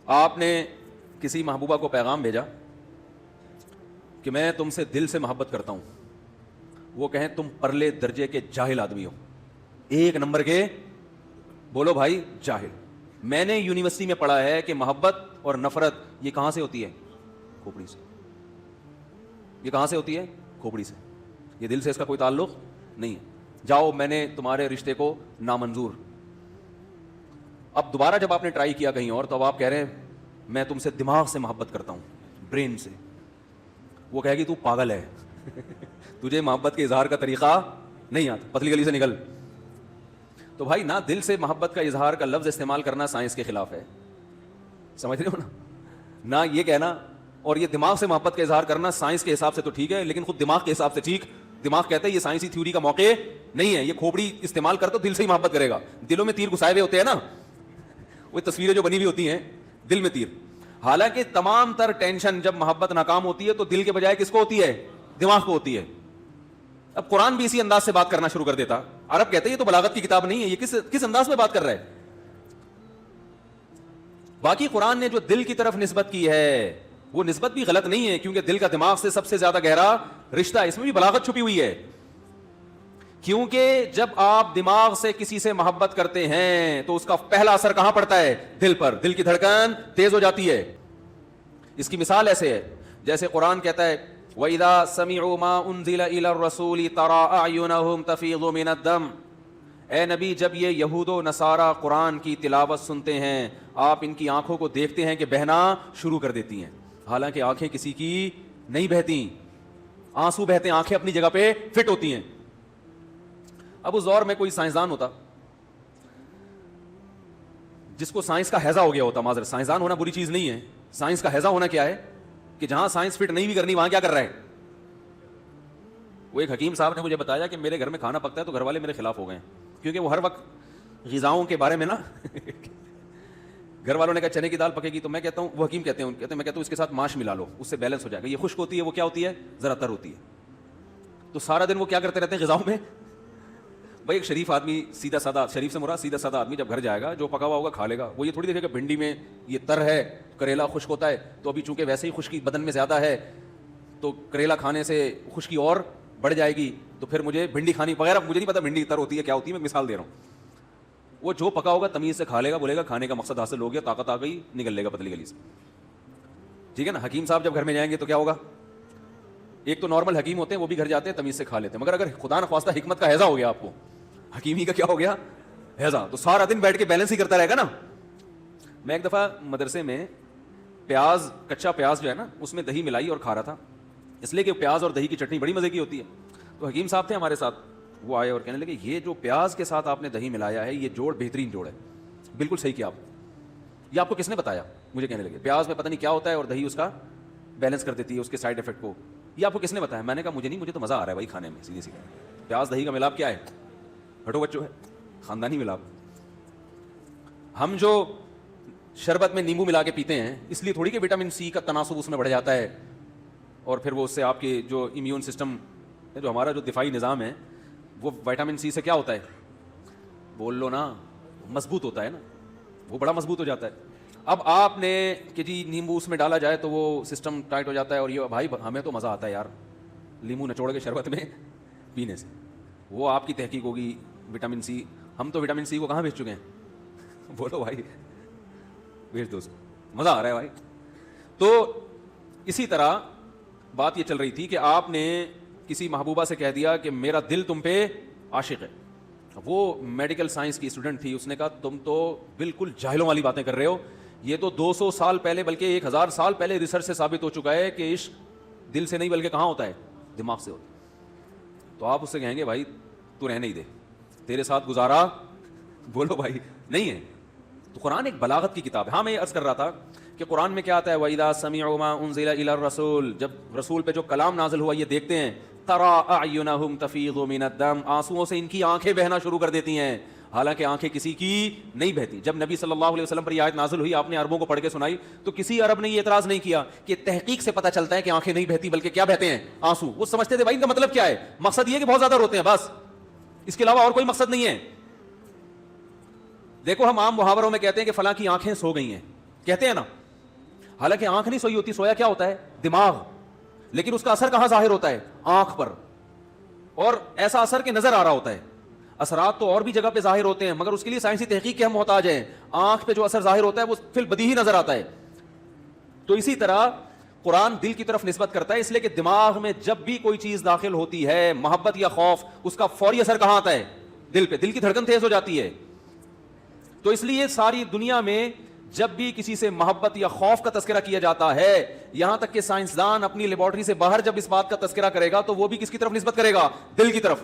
آپ نے کسی محبوبہ کو پیغام بھیجا کہ میں تم سے دل سے محبت کرتا ہوں، وہ کہیں تم پرلے درجے کے جاہل آدمی ہو، ایک نمبر کے، بولو بھائی جاہل۔ میں نے یونیورسٹی میں پڑھا ہے کہ محبت اور نفرت یہ کہاں سے ہوتی ہے؟ کھوپڑی سے۔ یہ کہاں سے ہوتی ہے؟ کھوپڑی سے۔ یہ دل سے اس کا کوئی تعلق نہیں ہے۔ جاؤ، میں نے تمہارے رشتے کو نامنظور۔ اب دوبارہ جب آپ نے ٹرائی کیا کہیں اور، تو اب آپ کہہ رہے ہیں میں تم سے دماغ سے محبت کرتا ہوں، برین سے۔ وہ کہے گی تو پاگل ہے تجھے محبت کے اظہار کا طریقہ نہیں آتا، پتلی گلی سے نکل۔ تو بھائی، نہ دل سے محبت کا اظہار کا لفظ استعمال کرنا سائنس کے خلاف ہے، سمجھ رہے ہو نا؟ نہ یہ کہنا، اور یہ دماغ سے محبت کا اظہار کرنا سائنس کے حساب سے تو ٹھیک ہے، لیکن خود دماغ کے حساب سے ٹھیک، دماغ کہتا ہے یہ سائنسی تھیوری کا موقع نہیں ہے، یہ کھوپڑی استعمال کر تو دل سے ہی محبت کرے گا۔ دلوں میں تیر گھسائے ہوئے ہوتے ہیں نا، وہ تصویریں جو بنی ہوئی ہوتی ہیں دل میں تیر۔ حالانکہ تمام تر ٹینشن جب محبت ناکام ہوتی ہے تو دل کے بجائے کس کو ہوتی ہے؟ دماغ کو ہوتی ہے۔ اب قرآن بھی اسی انداز سے بات کرنا شروع کر دیتا۔ عرب کہتے ہیں یہ تو بلاغت کی کتاب نہیں ہے، یہ کس انداز میں بات کر رہا ہے؟ باقی قرآن نے جو دل کی طرف نسبت کی ہے وہ نسبت بھی غلط نہیں ہے، کیونکہ دل کا دماغ سے سب سے زیادہ گہرا رشتہ ہے، اس میں بھی بلاغت چھپی ہوئی ہے۔ کیونکہ جب آپ دماغ سے کسی سے محبت کرتے ہیں تو اس کا پہلا اثر کہاں پڑتا ہے؟ دل پر۔ دل کی دھڑکن تیز ہو جاتی ہے۔ اس کی مثال ایسے ہے جیسے قرآن کہتا ہے وَإِذَا سَمِعُوا مَا أُنزِلَ إِلَى الرَّسُولِ تَرَىٰ أَعْيُنَهُمْ تَفِيضُ مِنَ الدَّمْعِ، اے نبی جب یہ یہود و نصارہ قرآن کی تلاوت سنتے ہیں آپ ان کی آنکھوں کو دیکھتے ہیں کہ بہنا شروع کر دیتی ہیں، حالانکہ آنکھیں کسی کی نہیں بہتی، آنسو بہتے ہیں، آنکھیں اپنی جگہ پہ فٹ ہوتی ہیں۔ اب اس دور میں کوئی سائنسدان ہوتا جس کو سائنس کا ہیضہ ہو گیا ہوتا، معذرت، سائنسدان ہونا بری چیز نہیں ہے، سائنس کا ہیضہ ہونا کیا ہے کہ جہاں سائنس فٹ نہیں بھی کرنی وہاں کیا کر رہا ہے۔ وہ ایک حکیم صاحب نے مجھے بتایا کہ میرے گھر میں کھانا پکتا ہے تو گھر والے میرے خلاف ہو گئے ہیں، کیونکہ وہ ہر وقت غذاؤں کے بارے میں نا گھر والوں نے کہا چنے کی دال پکے گی تو میں کہتا ہوں، وہ حکیم کہتے ہیں میں کہتا ہوں اس کے ساتھ ماش ملا لو، اس سے بیلنس ہو جائے گا۔ یہ خشک ہوتی ہے، وہ کیا ہوتی ہے؟ ذرا تر ہوتی ہے۔ تو سارا دن وہ کیا کرتے رہتے ہیں غذاؤں میں۔ بھائی ایک شریف آدمی، سیدھا سادہ، شریف سے مراد سیدھا سادہ آدمی جب گھر جائے گا جو پکا ہوا ہوگا کھا لے گا، وہ یہ تھوڑی دیکھے گا بھنڈی میں یہ تر ہے، کریلا خشک ہوتا ہے، تو ابھی چونکہ ویسے ہی خشکی بدن میں زیادہ ہے تو کریلا کھانے سے خشکی اور بڑھ جائے گی، تو پھر مجھے بھنڈی کھانی، وغیرہ مجھے نہیں پتا بھنڈی تر ہوتی ہے کیا ہوتی ہے، میں مثال دے رہا ہوں۔ وہ جو پکا ہوگا تمیز سے کھا لے گا، بولے گا کھانے کا مقصد حاصل ہو گیا، طاقت آ گئی، نکل لے گا پتلی گلی سے، ٹھیک ہے نا۔ حکیم صاحب جب گھر میں جائیں گے تو کیا ہوگا؟ ایک تو نارمل حکیم ہوتے ہیں وہ بھی گھر جاتے ہیں تمیز سے کھا لیتے ہیں، مگر اگر خدا نخواستہ حکمت کا ہیضہ ہو گیا آپ کو، حکیمی کا کیا ہو گیا؟ ہیضہ، تو سارا دن بیٹھ کے بیلنس ہی کرتا رہے گا نا۔ میں ایک دفعہ مدرسے میں پیاز، کچا پیاز جو ہے نا اس میں دہی ملائی اور کھا رہا تھا، اس لیے کہ پیاز اور دہی کی چٹنی بڑی مزے کی ہوتی ہے۔ تو حکیم صاحب تھے ہمارے ساتھ، وہ آئے اور کہنے لگے یہ جو پیاز کے ساتھ آپ نے دہی ملایا ہے یہ جوڑ بہترین جوڑ ہے، بالکل صحیح کیا آپ، یہ آپ کو کس نے بتایا؟ مجھے کہنے لگے پیاز میں پتہ نہیں کیا ہوتا ہے اور دہی اس کا بیلنس کر دیتی ہے اس کے سائڈ افیکٹ کو، یہ آپ کو کس نے بتایا؟ میں نے کہا مجھے نہیں، مجھے تو مزہ آ رہا ہے بھائی کھانے میں، سیدھی سیدھی پیاز دہی کا ملاپ کیا ہے؟ ہٹو بچوں ہے، خاندانی ملاپ۔ ہم جو شربت میں نیمبو ملا کے پیتے ہیں اس لیے تھوڑی کہ وٹامن سی کا تناسب اس میں بڑھ جاتا ہے اور پھر وہ اس سے آپ کے جو امیون سسٹم، جو ہمارا جو دفاعی نظام ہے وہ وٹامن سی سے کیا ہوتا ہے؟ بول لو نا، مضبوط ہوتا ہے نا، وہ بڑا مضبوط ہو جاتا ہے۔ اب آپ نے کہ جی نیمبو اس میں ڈالا جائے تو وہ سسٹم ٹائٹ ہو جاتا ہے، اور یہ بھائی ہمیں تو مزہ آتا ہے یار لیمو نچوڑ کے شربت میں پینے سے، وہ آپ کی تحقیق ہوگی وٹامن سی، ہم تو وٹامن سی کو کہاں بھیج چکے ہیں؟ بولو بھائی، بھیج دو، مزہ آ رہا ہے بھائی۔ تو اسی طرح بات یہ چل رہی تھی کہ آپ نے کسی محبوبہ سے کہہ دیا کہ میرا دل تم پہ عاشق ہے، وہ میڈیکل سائنس کی اسٹوڈنٹ تھی، اس نے کہا تم تو بالکل جاہلوں والی باتیں کر رہے ہو، یہ تو 200 سال پہلے بلکہ 1000 سال پہلے ریسرچ سے ثابت ہو چکا ہے کہ عشق دل سے نہیں بلکہ کہاں ہوتا ہے؟ دماغ سے ہوتا ہے۔ تو آپ اس سے کہیں گے بھائی تو رہنے ہی دے، تیرے ساتھ گزارا بولو بھائی نہیں ہے۔ تو قرآن ایک بلاغت کی کتاب ہے۔ ہاں میں یہ عرض کر رہا تھا کہ قرآن میں کیا آتا ہے وَإِذَا سَمِعُوا مَا أُنزِلَ إِلَى الرَّسُولِ، جب رسول پہ جو کلام نازل ہوا یہ دیکھتے ہیں تَرَىٰ أَعْيُنَهُمْ تَفِيضُ مِنَ الدَّمْعِ، آنسوؤں سے ان کی آنکھیں بہنا شروع کر دیتی ہیں، حالانکہ آنکھیں کسی کی نہیں بہتی۔ جب نبی صلی اللہ علیہ وسلم پر یہ آیت نازل ہوئی آپ نے عربوں کو پڑھ کے سنائی تو کسی عرب نے یہ اعتراض نہیں کیا کہ تحقیق سے پتہ چلتا ہے کہ آنکھیں نہیں بہتی بلکہ کیا بہتے ہیں؟ آنسو۔ وہ سمجھتے تھے بھائی ان کا مطلب کیا ہے، مقصد یہ کہ بہت زیادہ روتے ہیں بس، اس کے علاوہ اور کوئی مقصد نہیں ہے۔ دیکھو ہم عام محاوروں میں کہتے ہیں کہ فلاں کی آنکھیں سو گئی ہیں، کہتے ہیں نا. حالانکہ آنکھ نہیں سوئی ہوتی, سویا کیا ہوتا ہے؟ دماغ. لیکن اس کا اثر کہاں ظاہر ہوتا ہے؟ آنکھ پر. اور ایسا اثر کہ نظر آ رہا ہوتا ہے. اثرات تو اور بھی جگہ پہ ظاہر ہوتے ہیں, مگر اس کے لیے سائنسی تحقیق کے ہم محتاج ہیں. آنکھ پہ جو اثر ظاہر ہوتا ہے وہ فی البدیہی ہی نظر آتا ہے. تو اسی طرح قرآن دل کی طرف نسبت کرتا ہے, اس لیے کہ دماغ میں جب بھی کوئی چیز داخل ہوتی ہے, محبت یا خوف, اس کا فوری اثر کہاں آتا ہے؟ دل پہ. دل کی دھڑکن تیز ہو جاتی ہے. تو اس لیے ساری دنیا میں جب بھی کسی سے محبت یا خوف کا تذکرہ کیا جاتا ہے, یہاں تک کہ سائنسدان اپنی لیبارٹری سے باہر جب اس بات کا تذکرہ کرے گا تو وہ بھی کس کی طرف نسبت کرے گا؟ دل کی طرف.